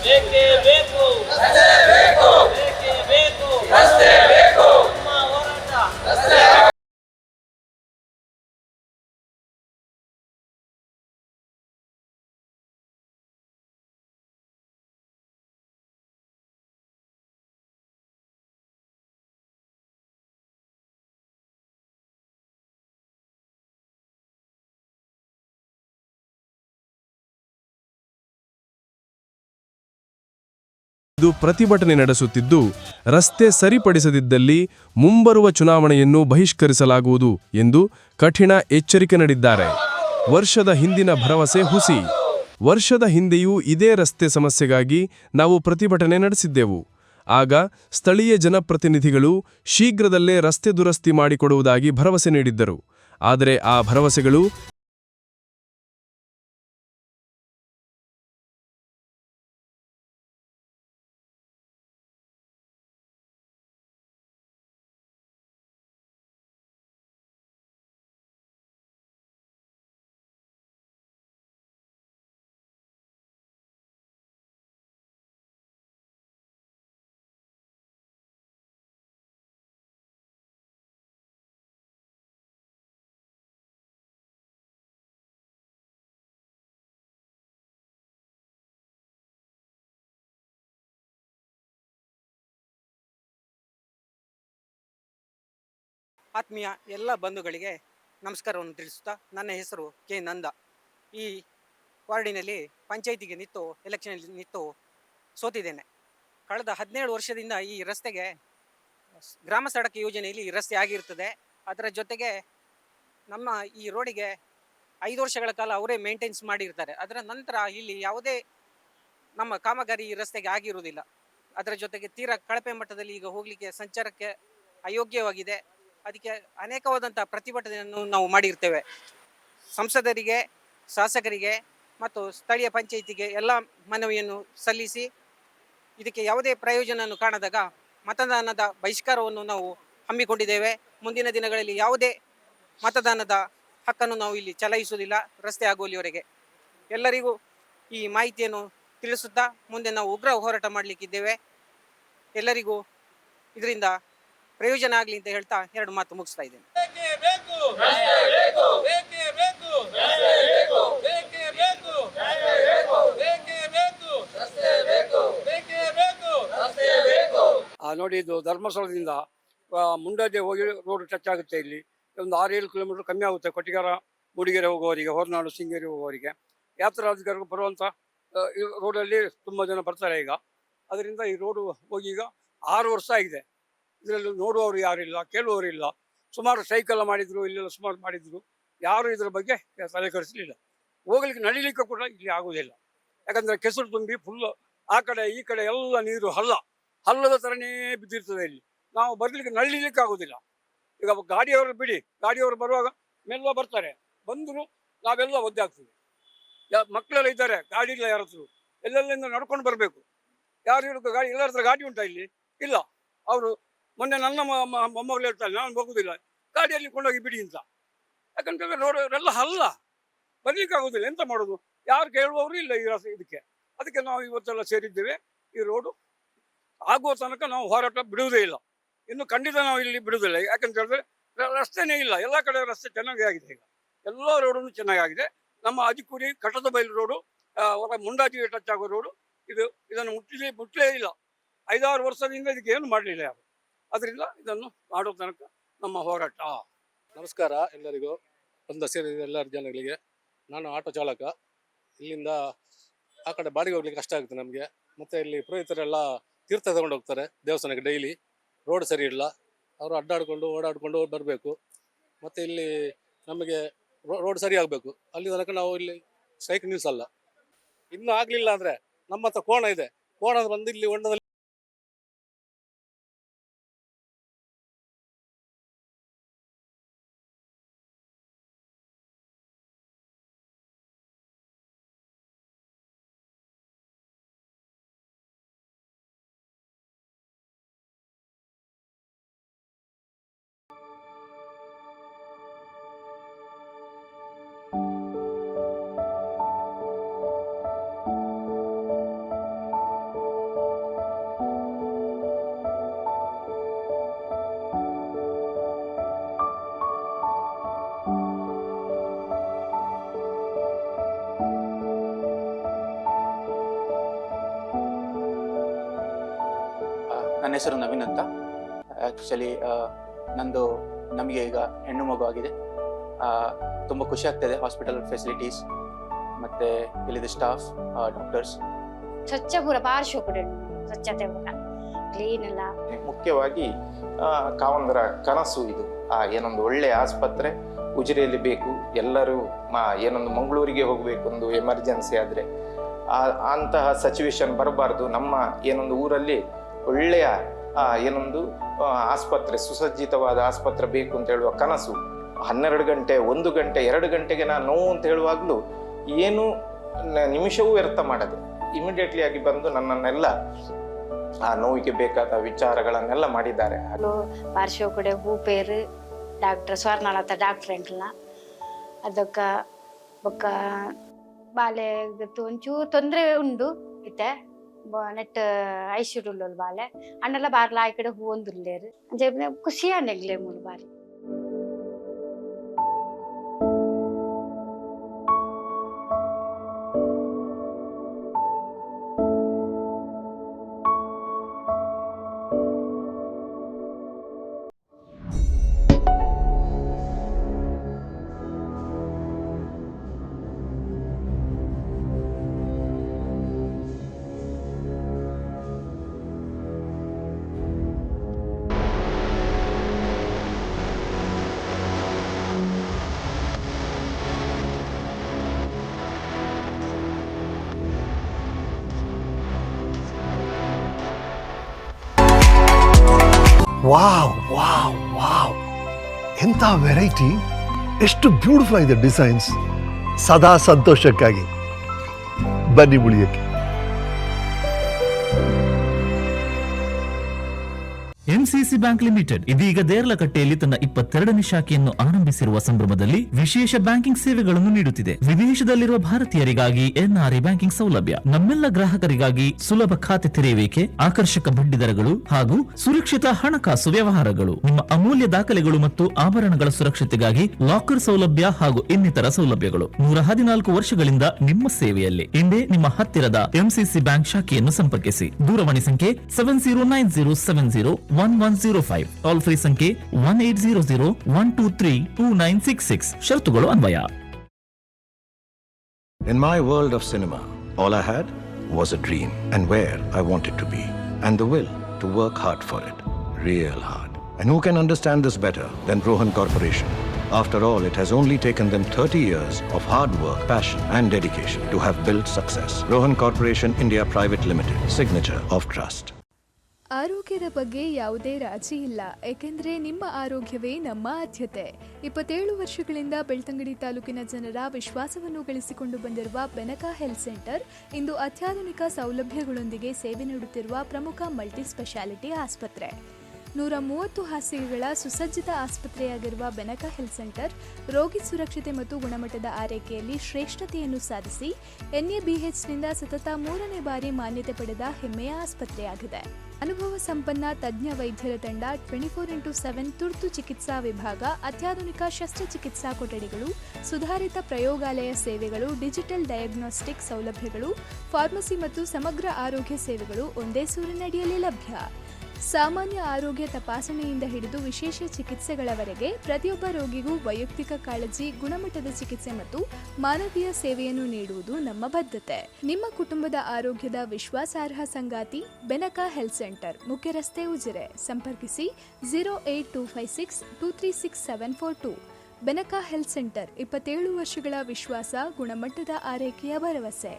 ಬೇಕೇ ಬೇಕು, ಬೇಕೇ ಬೇಕು, ನಮ್ಮ ಹೋರಾಟ. ಇದು ಪ್ರತಿಭಟನೆ ನಡೆಸುತ್ತಿದ್ದು, ರಸ್ತೆ ಸರಿಪಡಿಸದಿದ್ದಲ್ಲಿ ಮುಂಬರುವ ಚುನಾವಣೆಯನ್ನು ಬಹಿಷ್ಕರಿಸಲಾಗುವುದು ಎಂದು ಕಠಿಣ ಎಚ್ಚರಿಕೆ ನೀಡಿದ್ದಾರೆ. ವರ್ಷದ ಹಿಂದಿನ ಭರವಸೆ ಹುಸಿ. ವರ್ಷದ ಹಿಂದೆಯೂ ಇದೇ ರಸ್ತೆ ಸಮಸ್ಯೆಗಾಗಿ ನಾವು ಪ್ರತಿಭಟನೆ ನಡೆಸಿದ್ದೆವು. ಆಗ ಸ್ಥಳೀಯ ಜನಪ್ರತಿನಿಧಿಗಳು ಶೀಘ್ರದಲ್ಲೇ ರಸ್ತೆ ದುರಸ್ತಿ ಮಾಡಿಕೊಡುವುದಾಗಿ ಭರವಸೆ ನೀಡಿದ್ದರು. ಆದರೆ ಆ ಭರವಸೆಗಳು ಆತ್ಮೀಯ ಎಲ್ಲ ಬಂಧುಗಳಿಗೆ ನಮಸ್ಕಾರವನ್ನು ತಿಳಿಸುತ್ತಾ, ನನ್ನ ಹೆಸರು ಕೆ ನಂದ. ಈ ವಾರ್ಡಿನಲ್ಲಿ ಪಂಚಾಯಿತಿಗೆ ನಿಂತು ಎಲೆಕ್ಷನಲ್ಲಿ ನಿಂತು ಸೋತಿದ್ದೇನೆ. ಕಳೆದ 17 ವರ್ಷದಿಂದ ಈ ರಸ್ತೆಗೆ ಗ್ರಾಮ ಸಡಕ್ ಯೋಜನೆಯಲ್ಲಿ ಈ ರಸ್ತೆ ಆಗಿರ್ತದೆ. ಅದರ ಜೊತೆಗೆ ನಮ್ಮ ಈ ರೋಡಿಗೆ 5 ವರ್ಷಗಳ ಕಾಲ ಅವರೇ ಮೇಂಟೆನ್ಸ್ ಮಾಡಿರ್ತಾರೆ. ಅದರ ನಂತರ ಇಲ್ಲಿ ಯಾವುದೇ ನಮ್ಮ ಕಾಮಗಾರಿ ಈ ರಸ್ತೆಗೆ ಆಗಿರುವುದಿಲ್ಲ. ಅದರ ಜೊತೆಗೆ ತೀರಾ ಕಳಪೆ ಮಟ್ಟದಲ್ಲಿ ಈಗ ಹೋಗಲಿಕ್ಕೆ ಸಂಚಾರಕ್ಕೆ ಅಯೋಗ್ಯವಾಗಿದೆ. ಅದಕ್ಕೆ ಅನೇಕವಾದಂಥ ಪ್ರತಿಭಟನೆಯನ್ನು ನಾವು ಮಾಡಿರ್ತೇವೆ. ಸಂಸದರಿಗೆ, ಶಾಸಕರಿಗೆ ಮತ್ತು ಸ್ಥಳೀಯ ಪಂಚಾಯಿತಿಗೆ ಎಲ್ಲ ಮನವಿಯನ್ನು ಸಲ್ಲಿಸಿ ಇದಕ್ಕೆ ಯಾವುದೇ ಪ್ರಯೋಜನವನ್ನು ಕಾಣದಾಗ ಮತದಾನದ ಬಹಿಷ್ಕಾರವನ್ನು ನಾವು ಹಮ್ಮಿಕೊಂಡಿದ್ದೇವೆ. ಮುಂದಿನ ದಿನಗಳಲ್ಲಿ ಯಾವುದೇ ಮತದಾನದ ಹಕ್ಕನ್ನು ನಾವು ಇಲ್ಲಿ ಚಲಾಯಿಸುವುದಿಲ್ಲ ರಸ್ತೆ ಆಗುವಲ್ಲಿವರೆಗೆ. ಎಲ್ಲರಿಗೂ ಈ ಮಾಹಿತಿಯನ್ನು ತಿಳಿಸುತ್ತಾ ಮುಂದೆ ನಾವು ಉಗ್ರ ಹೋರಾಟ ಮಾಡಲಿಕ್ಕಿದ್ದೇವೆ. ಎಲ್ಲರಿಗೂ ಇದರಿಂದ ಪ್ರಯೋಜನ ಆಗಲಿ ಅಂತ ಹೇಳ್ತಾ 2 ಮಾತು ಮುಗಿಸ್ತಾ ಇದ್ದೇನೆ. ನೋಡಿ, ಇದು ಧರ್ಮಸ್ಥಳದಿಂದ ಮುಂಡಾಜೆ ಹೋಗಿ ರೋಡ್ ಟಚ್ ಆಗುತ್ತೆ. ಇಲ್ಲಿ ಒಂದು 6-7 ಕಿಲೋಮೀಟರ್ ಕಮ್ಮಿ ಆಗುತ್ತೆ. ಕೊಟ್ಟಿಗೆರ ಮೂಡಿಗೆರೆ ಹೋಗುವವರಿಗೆ, ಹೊರನಾಡು ಶೃಂಗೇರಿ ಹೋಗುವವರಿಗೆ, ಯಾತ್ರಾಧಿಕಾರಿಗಳು ಬರುವಂಥ ರೋಡಲ್ಲಿ ತುಂಬ ಜನ ಬರ್ತಾರೆ ಈಗ. ಅದರಿಂದ ಈ ರೋಡು ಹೋಗಿ ಈಗ 6 ವರ್ಷ ಆಗಿದೆ. ಇದರಲ್ಲಿ ನೋಡುವವರು ಯಾರಿಲ್ಲ, ಕೇಳುವವರಿಲ್ಲ. ಸುಮಾರು ಸೈಕಲ್ ಮಾಡಿದ್ರು, ಇಲ್ಲೆಲ್ಲ ಸುಮಾರು ಮಾಡಿದ್ರು. ಯಾರು ಇದರ ಬಗ್ಗೆ ತಲೆ ಕೆಡಿಸಲಿಲ್ಲ. ಹೋಗ್ಲಿಕ್ಕೆ ನಡಿಲಿಕ್ಕೆ ಕೂಡ ಇಲ್ಲಿ ಆಗುವುದಿಲ್ಲ. ಯಾಕಂದರೆ ಕೆಸರು ತುಂಬಿ ಫುಲ್ ಆ ಕಡೆ ಈ ಕಡೆ ಎಲ್ಲ ನೀರು ಹಳ್ಳದ ಥರನೇ ಬಿದ್ದಿರ್ತದೆ. ಇಲ್ಲಿ ನಾವು ಬರಲಿಕ್ಕೆ ನಡಿಲಿಕ್ಕೆ ಆಗುವುದಿಲ್ಲ. ಈಗ ಗಾಡಿಯವರು ಬಿಡಿ, ಗಾಡಿಯವರು ಬರುವಾಗ ಮೆಲ್ಲ ಬರ್ತಾರೆ. ಬಂದರೂ ನಾವೆಲ್ಲ ಒದ್ದೆ ಆಗ್ತೀವಿ. ಮಕ್ಕಳೆಲ್ಲ ಇದ್ದಾರೆ, ಗಾಡಿ ಇಲ್ಲ ಯಾರ ಹತ್ರ. ಎಲ್ಲೆಲ್ಲಿಂದ ನಡ್ಕೊಂಡು ಬರಬೇಕು. ಯಾರು ಗಾಡಿ, ಎಲ್ಲರ ಹತ್ರ ಗಾಡಿ ಉಂಟಾ ಇಲ್ಲಿ? ಇಲ್ಲ. ಅವರು ಮೊನ್ನೆ ನನ್ನ ಮೊಮ್ಮಗಳು ಹೇಳ್ತಾರೆ, ನಾನು ಹೋಗುದಿಲ್ಲ, ಗಾಡಿಯಲ್ಲಿ ಕೊಂಡೋಗಿ ಬಿಡಿ ಅಂತ. ಯಾಕಂತಂದ್ರೆ ರೋಡೆಲ್ಲ ಬರ್ಲಿಕ್ಕೆ ಆಗುದಿಲ್ಲ. ಎಂತ ಮಾಡೋದು? ಯಾರು ಕೇಳುವವರು ಇಲ್ಲ ಈ ಇದಕ್ಕೆ. ಅದಕ್ಕೆ ನಾವು ಇವತ್ತೆಲ್ಲ ಸೇರಿದ್ದೇವೆ. ಈ ರೋಡು ಆಗುವ ತನಕ ನಾವು ಹೋರಾಟ ಬಿಡುವುದೇ ಇಲ್ಲ. ಇನ್ನು ಖಂಡಿತ ನಾವು ಇಲ್ಲಿ ಬಿಡುವುದಿಲ್ಲ. ಯಾಕಂತ ಹೇಳಿದ್ರೆ ರಸ್ತೆನೇ ಇಲ್ಲ. ಎಲ್ಲ ಕಡೆ ರಸ್ತೆ ಚೆನ್ನಾಗಿ ಆಗಿದೆ. ಈಗ ಎಲ್ಲ ರೋಡನ್ನು ಚೆನ್ನಾಗಿ ಆಗಿದೆ. ನಮ್ಮ ಅಜಿಕುರಿ ಕಟ್ಟದ ಬೈಲು ರೋಡು, ಮುಂಡಾಜಿಗೆ ಟಚ್ ಆಗೋ ರೋಡು, ಇದನ್ನು ಮುಟ್ಟಲೇ ಇಲ್ಲ. 5-6 ವರ್ಷದಿಂದ ಇದಕ್ಕೆ ಏನು ಮಾಡಲಿಲ್ಲ ಯಾರು. ಅದರಿಂದ ಇದನ್ನು ಮಾಡೋ ತನಕ ನಮ್ಮ ಹೋರಾಟ. ನಮಸ್ಕಾರ ಎಲ್ಲರಿಗೂ, ಸೇರಿದ ಎಲ್ಲ ಜನಗಳಿಗೆ. ನಾನು ಆಟೋ ಚಾಲಕ. ಇಲ್ಲಿಂದ ಆ ಕಡೆ ಬಾಡಿಗೆ ಹೋಗ್ಲಿಕ್ಕೆ ಕಷ್ಟ ಆಗುತ್ತೆ ನಮಗೆ. ಮತ್ತು ಇಲ್ಲಿ ಪುರೋಹಿತರೆಲ್ಲ ತೀರ್ಥ ತಗೊಂಡು ಹೋಗ್ತಾರೆ ದೇವಸ್ಥಾನಕ್ಕೆ ಡೈಲಿ. ರೋಡ್ ಸರಿ ಇಲ್ಲ, ಅವರು ಅಡ್ಡಾಡ್ಕೊಂಡು ಓಡಾಡ್ಕೊಂಡು ಬರಬೇಕು. ಮತ್ತು ಇಲ್ಲಿ ನಮಗೆ ರೋಡ್ ಸರಿ ಆಗಬೇಕು. ಅಲ್ಲಿ ತನಕ ನಾವು ಇಲ್ಲಿ ಸ್ಟ್ರೈಕ್ ನಿಲ್ಲಿಸಲ್ಲ. ಇನ್ನೂ ಆಗಲಿಲ್ಲ ಅಂದರೆ ನಮ್ಮ ಹತ್ರ ಕೋಣ ಇದೆ, ಕೋಣ ಬಂದು ಇಲ್ಲಿ ಹೊಂಡದಲ್ಲಿ ಹೆಸರು ನವೀನ್ ಅಂತ. ಆ್ಯಕ್ಚುಲಿ ನಮಗೆ ಈಗ ಹೆಣ್ಣು ಮಗು ಆಗಿದೆ. ತುಂಬ ಖುಷಿ ಆಗ್ತಾಯಿದೆ. ಹಾಸ್ಪಿಟಲ್ ಫೆಸಿಲಿಟೀಸ್ ಮತ್ತು ಇಲ್ಲಿದ್ದ ಸ್ಟಾಫ್, ಡಾಕ್ಟರ್ಸ್ ಸ್ವಚ್ಛ ಪೂರ ಪಾರ್ಶ್ವಕಡೆ ಸ್ವಚ್ಛತೆ ಕ್ಲೀನ್ ಎಲ್ಲ. ಮುಖ್ಯವಾಗಿ ಕಾವಂದರ ಕನಸು ಇದು. ಏನೊಂದು ಒಳ್ಳೆ ಆಸ್ಪತ್ರೆ ಉಜಿರೆಯಲ್ಲಿ ಬೇಕು. ಎಲ್ಲರೂ ಏನೊಂದು ಮಂಗಳೂರಿಗೆ ಹೋಗಬೇಕು, ಒಂದು ಎಮರ್ಜೆನ್ಸಿ ಆದರೆ ಅಂತಹ ಸಿಚುವೇಶನ್ ಬರಬಾರ್ದು. ನಮ್ಮ ಏನೊಂದು ಊರಲ್ಲಿ ಒಳ್ಳೆಯ ಏನೊಂದು ಆಸ್ಪತ್ರೆ, ಸುಸಜ್ಜಿತವಾದ ಆಸ್ಪತ್ರೆ ಬೇಕು ಅಂತ ಹೇಳುವ ಕನಸು 12 ಗಂಟೆ 1 ಗಂಟೆ 2 ಗಂಟೆಗೆ ನಾನು ನೋವು ಅಂತ ಹೇಳುವಾಗಲೂ ಏನು ನಿಮಿಷವೂ ವ್ಯರ್ಥ ಮಾಡದೆ ಇಮಿಡಿಯೇಟ್ಲಿ ಆಗಿ ಬಂದು ನನ್ನನ್ನೆಲ್ಲ ಆ ನೋವಿಗೆ ಬೇಕಾದ ವಿಚಾರಗಳನ್ನೆಲ್ಲ ಮಾಡಿದ್ದಾರೆ. ಪಾರ್ಶ್ವಕಡೆ ಭೂಪೇರು ಡಾಕ್ಟರ್ ಸ್ವರ್ಣಲತಾ ಡಾಕ್ಟರ್ ಎಂಕ್ಲ ಅದಕ್ಕ ಬೊಕ್ಕ ಬಾಲೆ ಒಂಚೂರು ತೊಂದರೆ ಉಂಡು ಇತ್ತೆ ನೆಟ್ ಐಶ್ವರ್ಯ ಬಾಲೆ ಅಣ್ಣೆಲ್ಲ ಬಾರ್ಲ ಆ ಕಡೆ ಹೂ ಒಂದುಲ್ಲೇರು ಖುಷಿ ಅನ್ನೆಗ್ಲೇ ಮೂರು ಬಾರಿ. ವಾವ್ ವಾವ್ ವಾವ್, ಎಂಥ ವೆರೈಟಿ, ಎಷ್ಟು ಬ್ಯೂಟಿಫುಲ್ ಆಗಿದೆ ಡಿಸೈನ್ಸ್. ಸದಾ ಸಂತೋಷಕ್ಕಾಗಿ ಬನ್ನಿ ಉಳಿಯಕ್ಕೆ. ಎಂಸಿಸಿ ಬ್ಯಾಂಕ್ ಲಿಮಿಟೆಡ್ ಇದೀಗ ದೇರ್ಲಕಟ್ಟೆಯಲ್ಲಿ ತನ್ನ 22ನೇ ಶಾಖೆಯನ್ನು ಆರಂಭಿಸಿರುವ ಸಂಭ್ರಮದಲ್ಲಿ ವಿಶೇಷ ಬ್ಯಾಂಕಿಂಗ್ ಸೇವೆಗಳನ್ನು ನೀಡುತ್ತಿದೆ. ವಿದೇಶದಲ್ಲಿರುವ ಭಾರತೀಯರಿಗಾಗಿ ಎನ್ಆರ್ಐ ಬ್ಯಾಂಕಿಂಗ್ ಸೌಲಭ್ಯ, ನಮ್ಮೆಲ್ಲ ಗ್ರಾಹಕರಿಗಾಗಿ ಸುಲಭ ಖಾತೆ ತೆರೆಯುವಿಕೆ, ಆಕರ್ಷಕ ಬಡ್ಡಿ ದರಗಳು ಹಾಗೂ ಸುರಕ್ಷಿತ ಹಣಕಾಸು ವ್ಯವಹಾರಗಳು. ನಿಮ್ಮ ಅಮೂಲ್ಯ ದಾಖಲೆಗಳು ಮತ್ತು ಆಭರಣಗಳ ಸುರಕ್ಷತೆಗಾಗಿ ಲಾಕರ್ ಸೌಲಭ್ಯ ಹಾಗೂ ಇನ್ನಿತರ ಸೌಲಭ್ಯಗಳು. 114 ವರ್ಷಗಳಿಂದ ನಿಮ್ಮ ಸೇವೆಯಲ್ಲಿ. ಇಂದೇ ನಿಮ್ಮ ಹತ್ತಿರದ ಎಂಸಿಸಿ ಬ್ಯಾಂಕ್ ಶಾಖೆಯನ್ನು ಸಂಪರ್ಕಿಸಿ. ದೂರವಾಣಿ ಸಂಖ್ಯೆ 7090701105, ಟೋಲ್ ಫ್ರೀ ಸಂಖ್ಯೆ 1800-123-2966. ಷರತ್ತುಗಳು ಅನ್ವಯ. In my world of cinema, all I had was a dream and where I wanted to be, and the will to work hard for it, real hard. And who can understand this better than Rohan Corporation? After all, it has only taken them 30 years of hard work, passion and dedication to have built success. Rohan Corporation India Private Limited, signature of trust. ಆರೋಗ್ಯದ ಬಗ್ಗೆ ಯಾವುದೇ ರಾಜಿ ಇಲ್ಲ, ಏಕೆಂದರೆ ನಿಮ್ಮ ಆರೋಗ್ಯವೇ ನಮ್ಮ ಆದ್ಯತೆ. 27 ವರ್ಷಗಳಿಂದ ಬೆಳ್ತಂಗಡಿ ತಾಲೂಕಿನ ಜನರ ವಿಶ್ವಾಸವನ್ನು ಗಳಿಸಿಕೊಂಡು ಬಂದಿರುವ ಬೆನಕಾ ಹೆಲ್ತ್ ಸೆಂಟರ್ ಇಂದು ಅತ್ಯಾಧುನಿಕ ಸೌಲಭ್ಯಗಳೊಂದಿಗೆ ಸೇವೆ ನೀಡುತ್ತಿರುವ ಪ್ರಮುಖ ಮಲ್ಟಿ ಸ್ಪೆಷಾಲಿಟಿ ಆಸ್ಪತ್ರೆ. 130 ಹಾಸಿಗೆಗಳ ಸುಸಜ್ಜಿತ ಆಸ್ಪತ್ರೆಯಾಗಿರುವ ಬೆನಕಾ ಹೆಲ್ತ್ ಸೆಂಟರ್ ರೋಗಿ ಸುರಕ್ಷತೆ ಮತ್ತು ಗುಣಮಟ್ಟದ ಆರೈಕೆಯಲ್ಲಿ ಶ್ರೇಷ್ಠತೆಯನ್ನು ಸಾಧಿಸಿ NABHನಿಂದ ಸತತ 3ನೇ ಬಾರಿ ಮಾನ್ಯತೆ ಪಡೆದ ಹೆಮ್ಮೆಯ ಆಸ್ಪತ್ರೆಯಾಗಿದೆ. ಅನುಭವ ಸಂಪನ್ನ ತಜ್ಞ ವೈದ್ಯರ ತಂಡ, 24x7 ತುರ್ತು ಚಿಕಿತ್ಸಾ ವಿಭಾಗ, ಅತ್ಯಾಧುನಿಕ ಶಸ್ತ್ರಚಿಕಿತ್ಸಾ ಕೊಠಡಿಗಳು, ಸುಧಾರಿತ ಪ್ರಯೋಗಾಲಯ ಸೇವೆಗಳು, ಡಿಜಿಟಲ್ ಡಯಾಗ್ನೋಸ್ಟಿಕ್ ಸೌಲಭ್ಯಗಳು, ಫಾರ್ಮಸಿ ಮತ್ತು ಸಮಗ್ರ ಆರೋಗ್ಯ ಸೇವೆಗಳು ಒಂದೇ ಸೂರಿನಡಿಯಲ್ಲಿ ಲಭ್ಯ. ಸಾಮಾನ್ಯ ಆರೋಗ್ಯ ತಪಾಸಣೆಯಿಂದ ಹಿಡಿದು ವಿಶೇಷ ಚಿಕಿತ್ಸೆಗಳವರೆಗೆ ಪ್ರತಿಯೊಬ್ಬ ರೋಗಿಗೂ ವೈಯಕ್ತಿಕ ಕಾಳಜಿ, ಗುಣಮಟ್ಟದ ಚಿಕಿತ್ಸೆ ಮತ್ತು ಮಾನವೀಯ ಸೇವೆಯನ್ನು ನೀಡುವುದು ನಮ್ಮ ಬದ್ಧತೆ. ನಿಮ್ಮ ಕುಟುಂಬದ ಆರೋಗ್ಯದ ವಿಶ್ವಾಸಾರ್ಹ ಸಂಗಾತಿ ಬೆನಕಾ ಹೆಲ್ತ್ ಸೆಂಟರ್, ಮುಖ್ಯ ರಸ್ತೆ, ಉಜಿರೆ. ಸಂಪರ್ಕಿಸಿ 08256236742. ಬೆನಕಾ ಹೆಲ್ತ್ ಸೆಂಟರ್ 27 ವರ್ಷಗಳ ವಿಶ್ವಾಸ, ಗುಣಮಟ್ಟದ ಆರೈಕೆಯ ಭರವಸೆ.